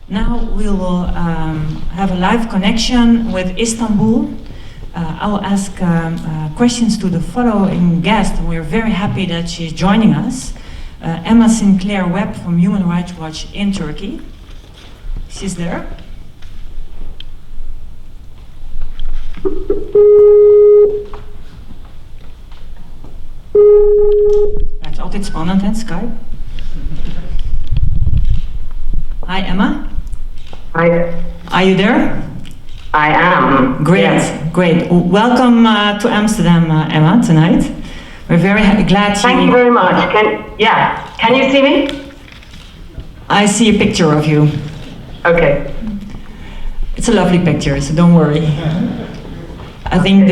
Now we will have a live connection with Istanbul. I will ask questions to the following guest. We're very happy that she's joining us. Emma Sinclair-Webb from Human Rights Watch in Turkey. She's there. Het is altijd spannend, hè, Skype. Hi, Emma. Hi. Are you there? I am. Great, yes. Great. Welcome to Amsterdam, Emma, tonight. We're very glad you... Thank you very much. Can you see me? I see a picture of you. Okay. It's a lovely picture, so don't worry. I think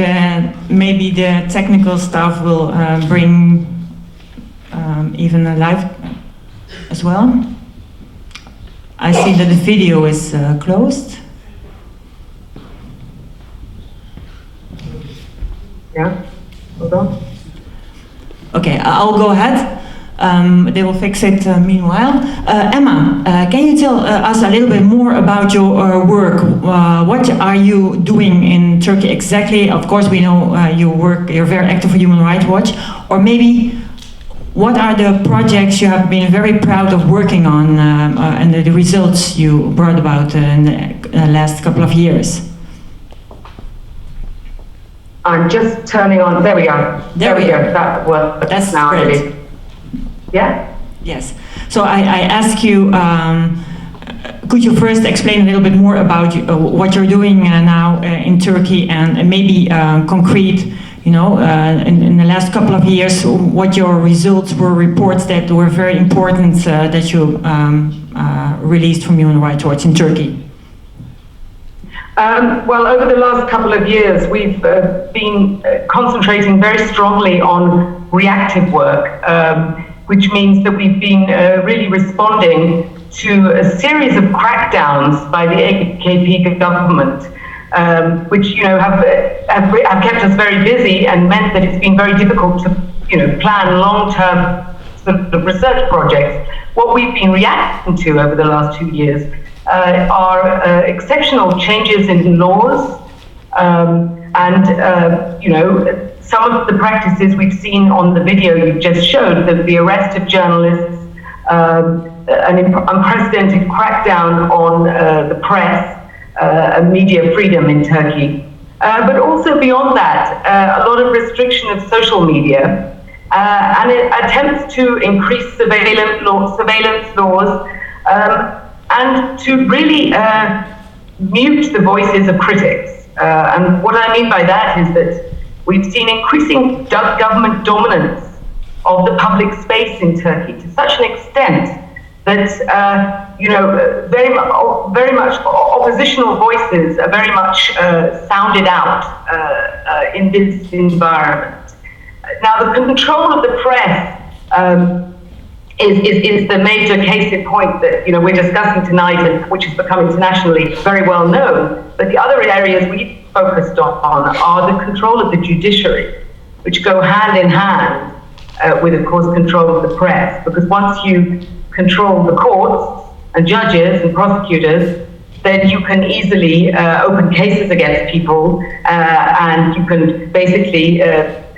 maybe the technical staff will bring even a live as well. I see that the video is closed. Yeah, hold on. Okay, I'll go ahead. They will fix it meanwhile. Emma, can you tell us a little bit more about your work? What are you doing in Turkey exactly? Of course, we know you're very active for Human Rights Watch. Or maybe, what are the projects you have been very proud of working on and the results you brought about in the last couple of years? I'm just turning on. There we go. There we go. That works. That's now. Great. Yeah? Yes. So I ask you, could you first explain a little bit more about what you're doing now in Turkey and maybe concrete, in the last couple of years, what your results were, reports that were very important that you released from Human Rights Watch in Turkey? Well, over the last couple of years, we've been concentrating very strongly on reactive work, which means that we've been really responding to a series of crackdowns by the AKP government, which have kept us very busy and meant that it's been very difficult to plan long-term sort of research projects. What we've been reacting to over the last 2 years are exceptional changes in laws, and some of the practices we've seen on the video you just showed, the arrest of journalists, an unprecedented crackdown on the press and media freedom in Turkey. But also beyond that, a lot of restriction of social media and attempts to increase surveillance laws and to really mute the voices of critics. And what I mean by that is that we've seen increasing government dominance of the public space in Turkey to such an extent that very much oppositional voices are very much sounded out in this environment. Now, the control of the press is the major case in point that we're discussing tonight, and which has become internationally very well known. But the other areas we focused on are the control of the judiciary, which go hand in hand with, of course, control of the press. Because once you control the courts and judges and prosecutors, then you can easily open cases against people, and you can basically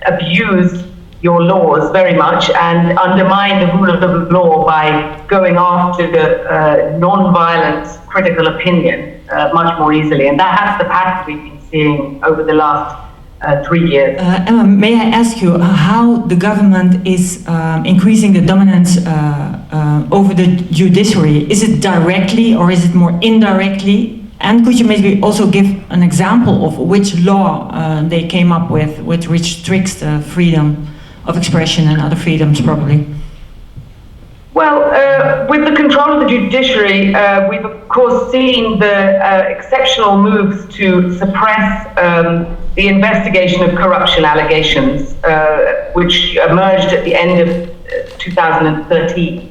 abuse your laws very much and undermine the rule of law by going after the non-violent critical opinion much more easily. And that's the pattern we've been seeing over the last 3 years. Emma, may I ask you how the government is increasing the dominance over the judiciary? Is it directly or is it more indirectly? And could you maybe also give an example of which law they came up with which restricts the freedom of expression and other freedoms, probably? Well, with the control of the judiciary, we've of course seen the exceptional moves to suppress the investigation of corruption allegations, which emerged at the end of 2013.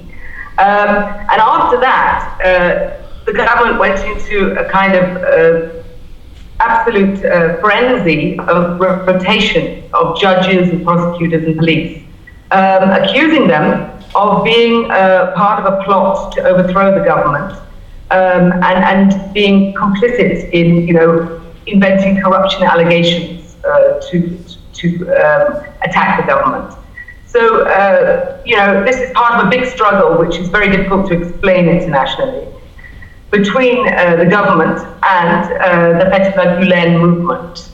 And after that, the government went into a kind of absolute frenzy of rotation of judges and prosecutors and police, accusing them of being part of a plot to overthrow the government, and being complicit in, inventing corruption allegations to attack the government. So, this is part of a big struggle, which is very difficult to explain internationally, between the government and the Fethullah Gülen movement.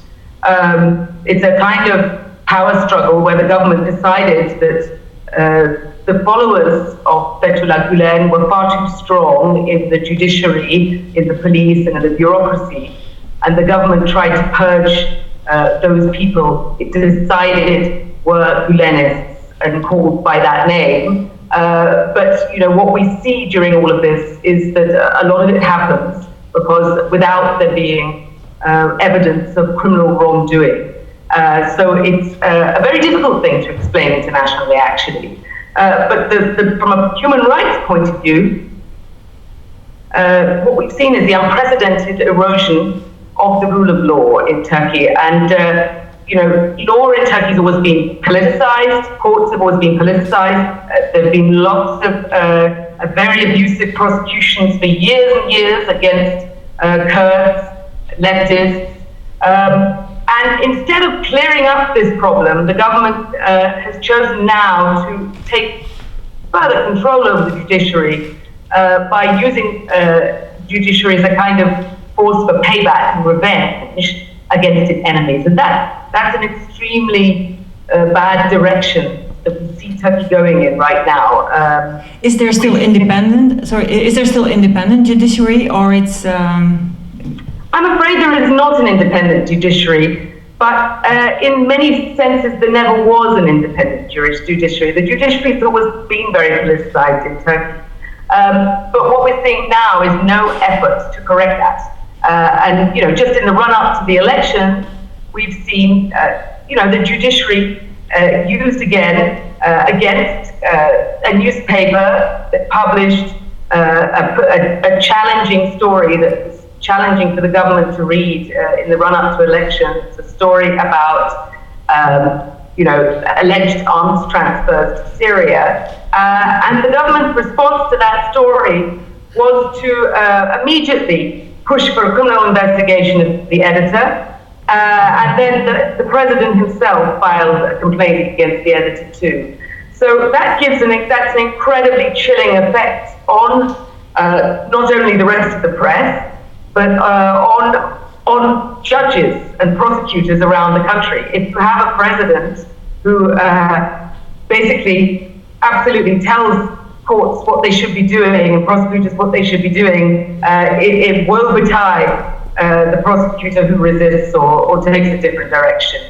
It's a kind of power struggle where the government decided that the followers of Fethullah Gülen were far too strong in the judiciary, in the police, and in the bureaucracy, and the government tried to purge those people it decided were Gülenists and called by that name. But what we see during all of this is that a lot of it happens because without there being evidence of criminal wrongdoing. So it's a very difficult thing to explain internationally, actually. But from a human rights point of view, what we've seen is the unprecedented erosion of the rule of law in Turkey. And law in Turkey has always been politicized, courts have always been politicized. There have been lots of very abusive prosecutions for years and years against Kurds, leftists. And instead of clearing up this problem, the government has chosen now to take further control over the judiciary by using judiciary as a kind of force for payback and revenge against its enemies. And that's an extremely bad direction that we see Turkey going in right now. Is there still independent judiciary, or it's... I'm afraid there is not an independent judiciary, but in many senses there never was an independent judiciary. The judiciary has always been very politicized in Turkey. But what we're seeing now is no effort to correct that. And just in the run-up to the election, we've seen the judiciary used again against a newspaper that published a challenging story that was challenging for the government to read in the run-up to elections. It's a story about alleged arms transfers to Syria, and the government's response to that story was to immediately push for a criminal investigation of the editor, and then the president himself filed a complaint against the editor too. So that's an incredibly chilling effect on not only the rest of the press, but on judges and prosecutors around the country. If you have a president who basically absolutely tells courts what they should be doing and prosecutors what they should be doing, it woe betide the prosecutor who resists or takes a different direction.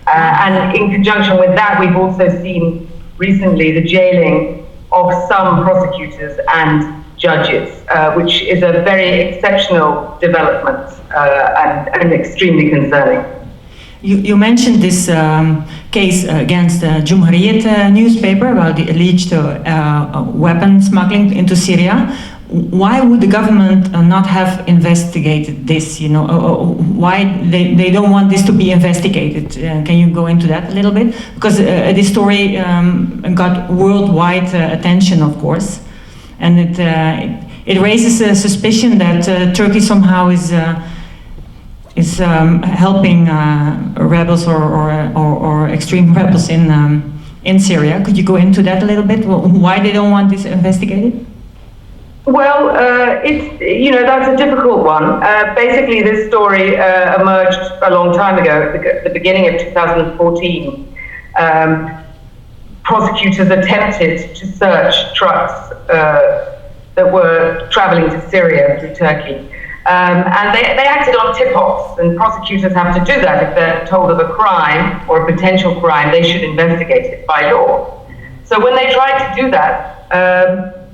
And in conjunction with that, we've also seen recently the jailing of some prosecutors and judges, which is a very exceptional development and extremely concerning. You mentioned this case against the Cumhuriyet newspaper about the alleged weapon smuggling into Syria. Why would the government not have investigated this? Why they don't want this to be investigated? Can you go into that a little bit? Because this story got worldwide attention, of course, and it raises a suspicion that Turkey somehow is helping rebels or extreme rebels in Syria. Could you go into that a little bit? Why they don't want this investigated? Well, that's a difficult one. Basically, this story emerged a long time ago, at the beginning of 2014. Prosecutors attempted to search trucks that were traveling to Syria through Turkey. And they acted on tip-offs, and prosecutors have to do that. If they're told of a crime or a potential crime, they should investigate it by law. So when they tried to do that,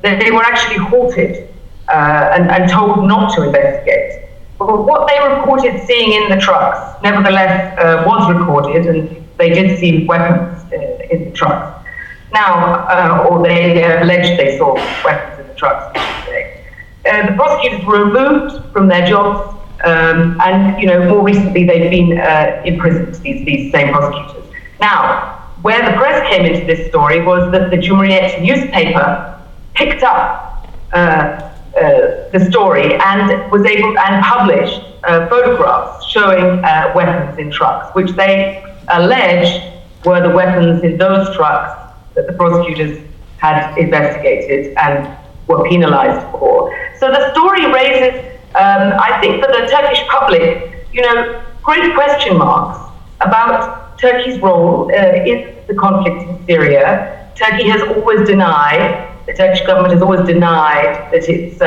they were actually halted and told not to investigate. But what they reported seeing in the trucks, nevertheless, was recorded, and they did see weapons in the trucks. Now, or they alleged they saw weapons in the trucks, I should say. The prosecutors were removed from their jobs, and more recently they've been imprisoned, these same prosecutors. Now, where the press came into this story was that the Cumhuriyet newspaper picked up the story and was able and published photographs showing weapons in trucks, which they alleged were the weapons in those trucks that the prosecutors had investigated and were penalized for. So the story raises, I think, for the Turkish public, great question marks about Turkey's role in the conflict in Syria. Turkey has always denied, the Turkish government has always denied that it's,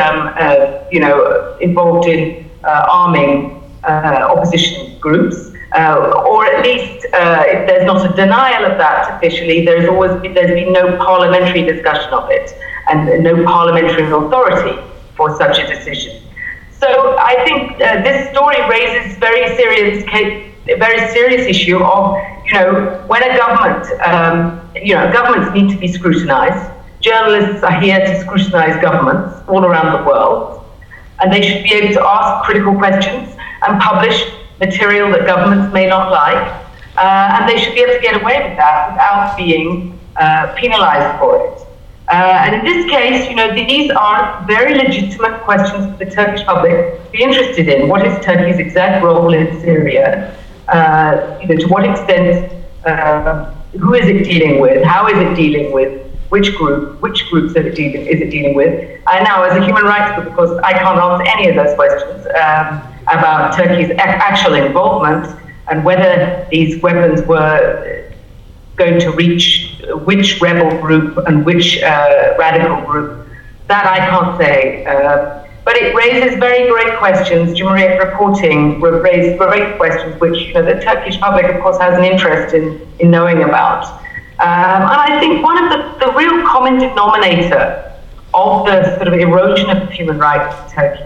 involved in arming opposition groups, or at least if there's not a denial of that officially, there's been no parliamentary discussion of it and no parliamentary authority for such a decision. So I think this story raises a very serious issue of, when a government, governments need to be scrutinized. Journalists are here to scrutinize governments all around the world, and they should be able to ask critical questions and publish material that governments may not like, and they should be able to get away with that without being penalized for it. And in this case, these are very legitimate questions for the Turkish public to be interested in. What is Turkey's exact role in Syria? To what extent, who is it dealing with? How is it dealing with? Which groups is it dealing with? And now, as a human rights group, of course, I can't answer any of those questions about Turkey's actual involvement and whether these weapons were going to reach which rebel group and which radical group. That I can't say. But it raises very great questions. Cumhuriyet reporting raised great questions, which the Turkish public, of course, has an interest in knowing about. And I think one of the real common denominator of the sort of erosion of human rights in Turkey,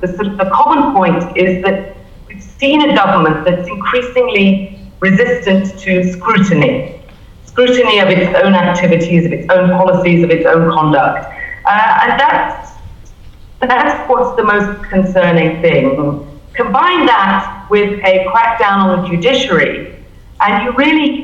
the common point is that we've seen a government that's increasingly resistant to scrutiny of its own activities, of its own policies, of its own conduct. And that's what's the most concerning thing. Combine that with a crackdown on the judiciary, and you really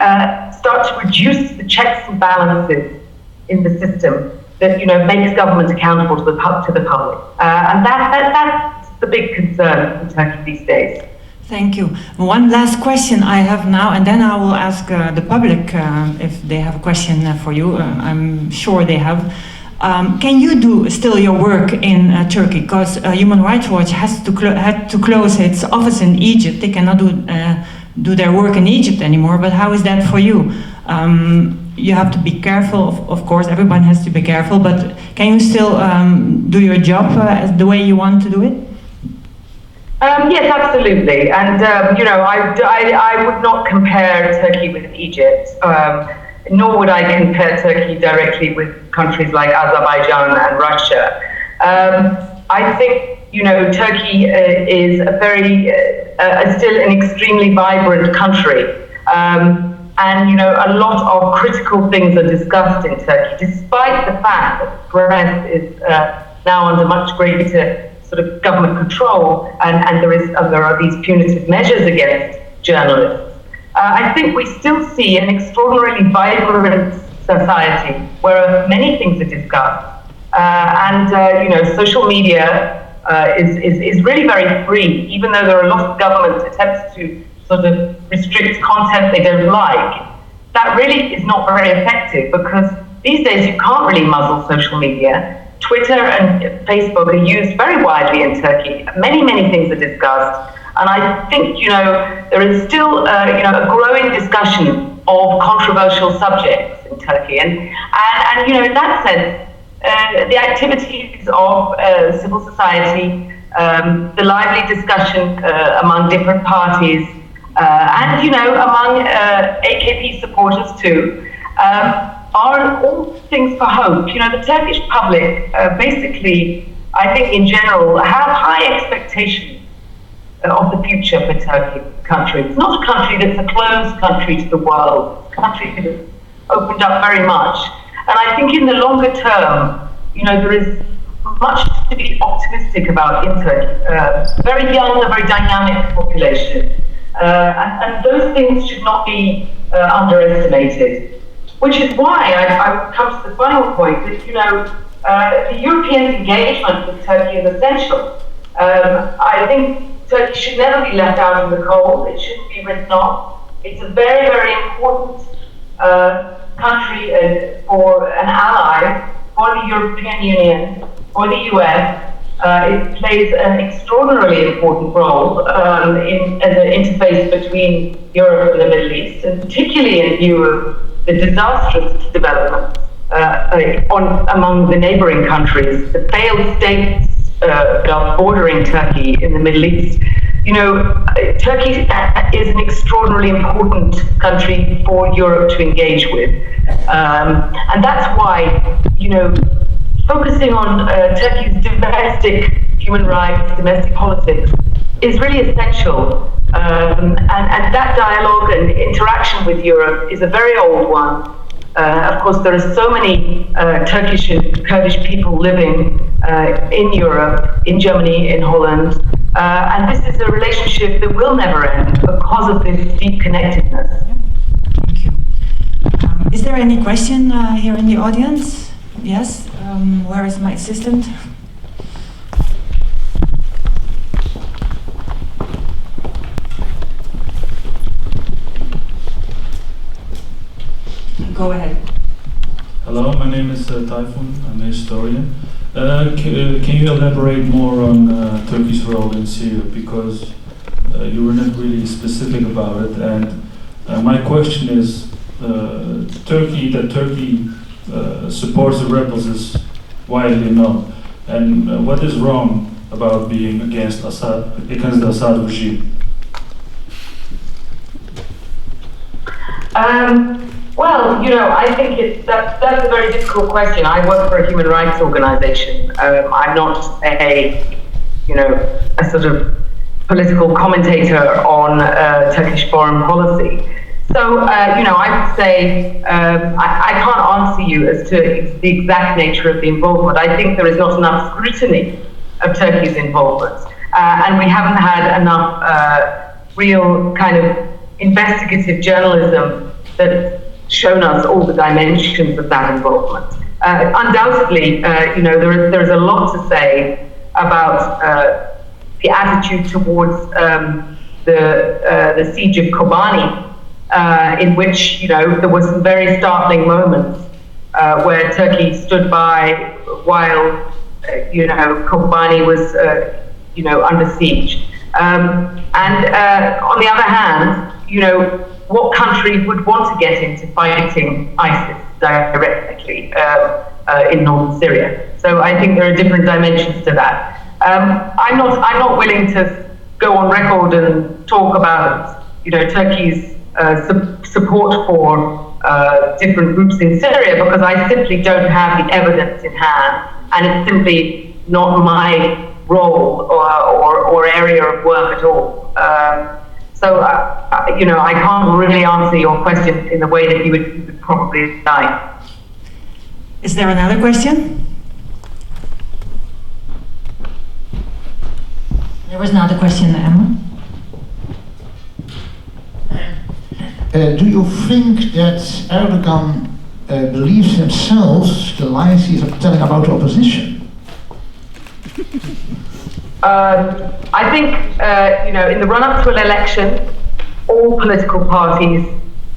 start to reduce the checks and balances in the system that makes government accountable to the public, and that's the big concern in Turkey these days. Thank you. One last question I have now, and then I will ask the public if they have a question for you. I'm sure they have. Can you do still your work in Turkey? Because Human Rights Watch had to close its office in Egypt. They cannot do their work in Egypt anymore. But how is that for you? You have to be careful, of course. Everyone has to be careful. But can you still do your job the way you want to do it? Yes, absolutely. And, I would not compare Turkey with Egypt, nor would I compare Turkey directly with countries like Azerbaijan and Russia. I think, Turkey is still an extremely vibrant country. And, a lot of critical things are discussed in Turkey, despite the fact that the press is now under much greater sort of government control, and there are these punitive measures against journalists. I think we still see an extraordinarily vibrant society where many things are discussed, and social media is really very free, even though there are a lot of government attempts to sort of restrict content they don't like. That really is not very effective, because these days you can't really muzzle social media. Twitter and Facebook are used very widely in Turkey. Many things are discussed. And I think, there is still, a growing discussion of controversial subjects in Turkey. And in that sense, the activities of civil society, the lively discussion among different parties, and, among AKP supporters too, are all things for hope. The Turkish public, basically, I think in general, have high expectations of the future for Turkey, the country. It's not a country that's a closed country to the world. It's a country that's opened up very much. And I think in the longer term, there is much to be optimistic about in Turkey. Very young, a very dynamic population. And those things should not be underestimated. Which is why I come to the final point that, the European engagement with Turkey is essential. I think Turkey should never be left out in the cold. It shouldn't be written off. It's a very, very important country for an ally, for the European Union, for the US. It plays an extraordinarily important role as an interface between Europe and the Middle East, and particularly in view of the disastrous developments among the neighboring countries, the failed states bordering Turkey in the Middle East. You know, Turkey is an extraordinarily important country for Europe to engage with. And that's why, you know, focusing on Turkey's domestic human rights, domestic politics, is really essential. And that dialogue and interaction with Europe is a very old one. Of course, there are so many Turkish and Kurdish people living in Europe, in Germany, in Holland, and this is a relationship that will never end because of this deep connectedness. Thank you. Is there any question here in the audience? Yes? Where is my assistant? Go ahead. Hello, my name is Typhoon. I'm a historian. Can you elaborate more on Turkey's role in Syria? Because you were not really specific about it. And my question is, Turkey supports the rebels is widely known. And what is wrong about being against the Assad regime? Well, you know, I think that's a very difficult question. I work for a human rights organization. I'm not a sort of political commentator on Turkish foreign policy. So, I would say I can't answer you as to the exact nature of the involvement. I think there is not enough scrutiny of Turkey's involvement, and we haven't had enough real kind of investigative journalism that's shown us all the dimensions of that involvement. Undoubtedly, there is a lot to say about the attitude towards the siege of Kobani, in which there were some very startling moments where Turkey stood by while Kobani was under siege. And on the other hand, what country would want to get into fighting ISIS directly in northern Syria? So I think there are different dimensions to that. I'm not willing to go on record and talk about Turkey's support for different groups in Syria, because I simply don't have the evidence in hand, and it's simply not my role or area of work at all. So, I can't really answer your question in the way that you would probably like. Is there another question? There was another question, Emma. Do you think that Erdogan believes himself the lies he's telling about the opposition? I think, in the run-up to an election, all political parties,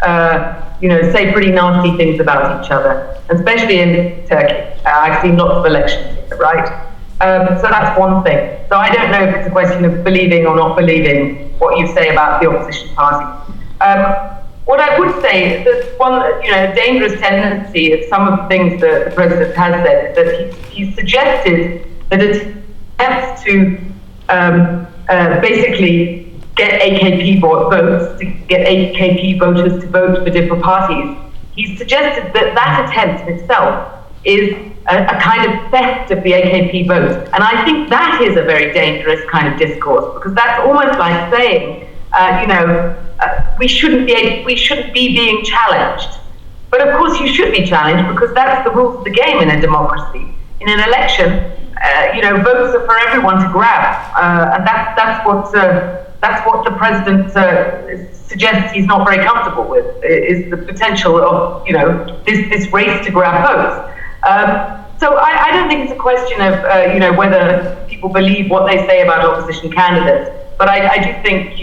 say pretty nasty things about each other, especially in Turkey. I've seen lots of elections here, right? So that's one thing. So I don't know if it's a question of believing or not believing what you say about the opposition party. What I would say is that one, dangerous tendency of some of the things that the president has said is that he's suggested that attempts to basically get AKP votes, to get AKP voters to vote for different parties. He's suggested that attempt in itself is a kind of theft of the AKP vote. And I think that is a very dangerous kind of discourse, because that's almost like saying, we shouldn't be being challenged. But of course you should be challenged, because that's the rules of the game in a democracy. In an election, votes are for everyone to grab, and that's what the president suggests he's not very comfortable with, is the potential of this race to grab votes. So I don't think it's a question of whether people believe what they say about opposition candidates, but I do think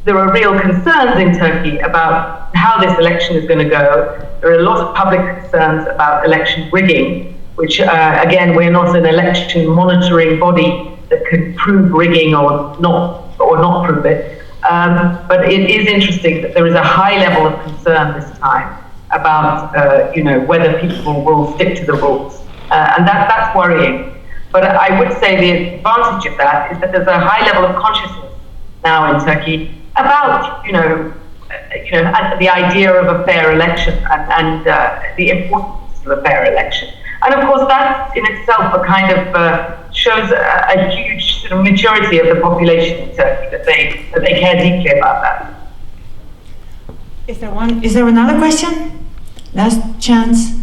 there are real concerns in Turkey about how this election is going to go. There are a lot of public concerns about election rigging, which again, we're not an election monitoring body that can prove rigging or not prove it. But it is interesting that there is a high level of concern this time about whether people will stick to the rules, and that's worrying. But I would say the advantage of that is that there's a high level of consciousness now in Turkey about the idea of a fair election and the importance of a fair election. And of course, that in itself a kind of shows a huge sort of maturity of the population in Turkey that they care deeply about that. Is there another question? Last chance.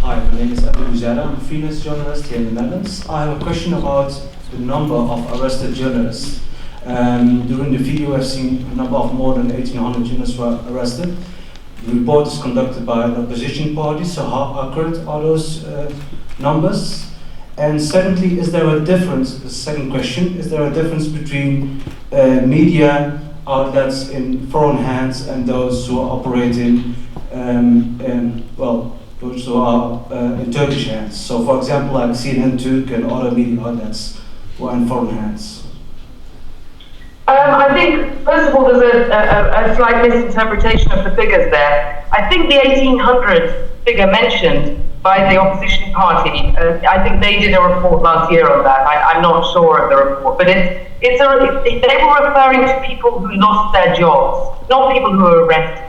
Hi, my name is Abdul Jara. I'm a freelance journalist here in the Netherlands. I have a question about the number of arrested journalists. During the video, I've seen a number of more than 1,800 journalists were arrested. The report is conducted by an opposition party, so how accurate are those numbers? And secondly, is there a difference, the second question, is there a difference between media outlets in foreign hands and those who are operating, those who are in Turkish hands? So for example, like CNN Turk and other media outlets who are in foreign hands. I think, first of all, there's a slight misinterpretation of the figures there. I think the 1,800 figure mentioned by the opposition party, I think they did a report last year on that. I'm not sure of the report, but they were referring to people who lost their jobs, not people who were arrested.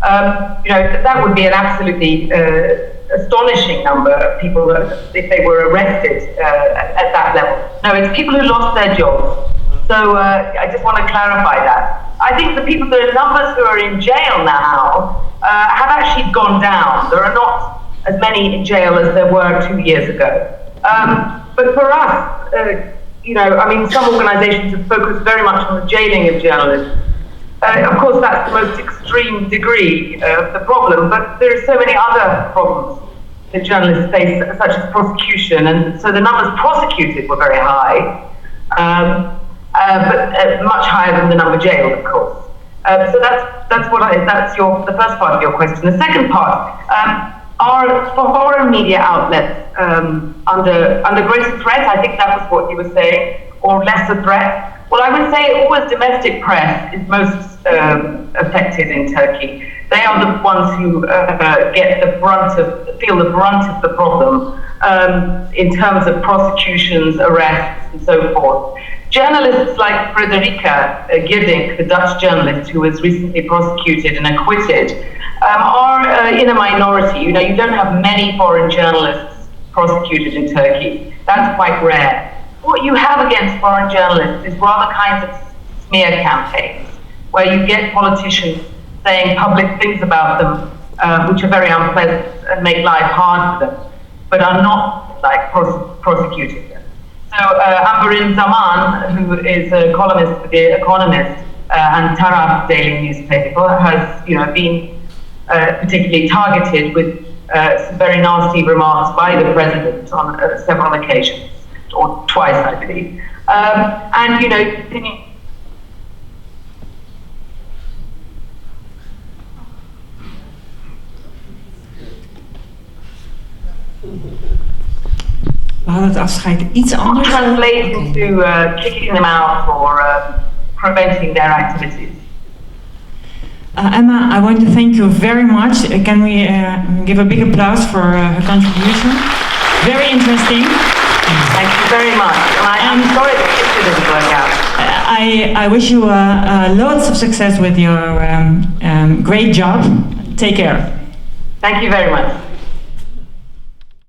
That would be an absolutely astonishing number of people if they were arrested at that level. No, it's people who lost their jobs. So I just want to clarify that. I think the numbers who are in jail now have actually gone down. There are not as many in jail as there were 2 years ago. But for us, some organizations have focused very much on the jailing of journalists. Of course, that's the most extreme degree of the problem, but there are so many other problems that journalists face, such as prosecution, and so the numbers prosecuted were very high. But much higher than the number jailed, of course. So that's the first part of your question. The second part are for foreign media outlets under greater threat. I think that was what you were saying, or lesser threat. Well, I would say always domestic press is most affected in Turkey. They are the ones who feel the brunt of the problem in terms of prosecutions, arrests, and so forth. Journalists like Frederica Giddink, the Dutch journalist who was recently prosecuted and acquitted, are in a minority. You don't have many foreign journalists prosecuted in Turkey. That's quite rare. What you have against foreign journalists is rather kinds of smear campaigns, where you get politicians saying public things about them, which are very unpleasant and make life hard for them, but are not like prosecuting them. So Amberin Zaman, who is a columnist for The Economist and Taraf daily newspaper, has been particularly targeted with some very nasty remarks by the president on several occasions, or twice, I believe. We hadden het afscheid iets anders. Translate into kicking them out or preventing their activities. Emma, I want to thank you very much. Can we give a big applause for her contribution? Very interesting. Thank you very much. I'm sorry that it didn't work out. I wish you lots of success with your great job. Take care. Thank you very much.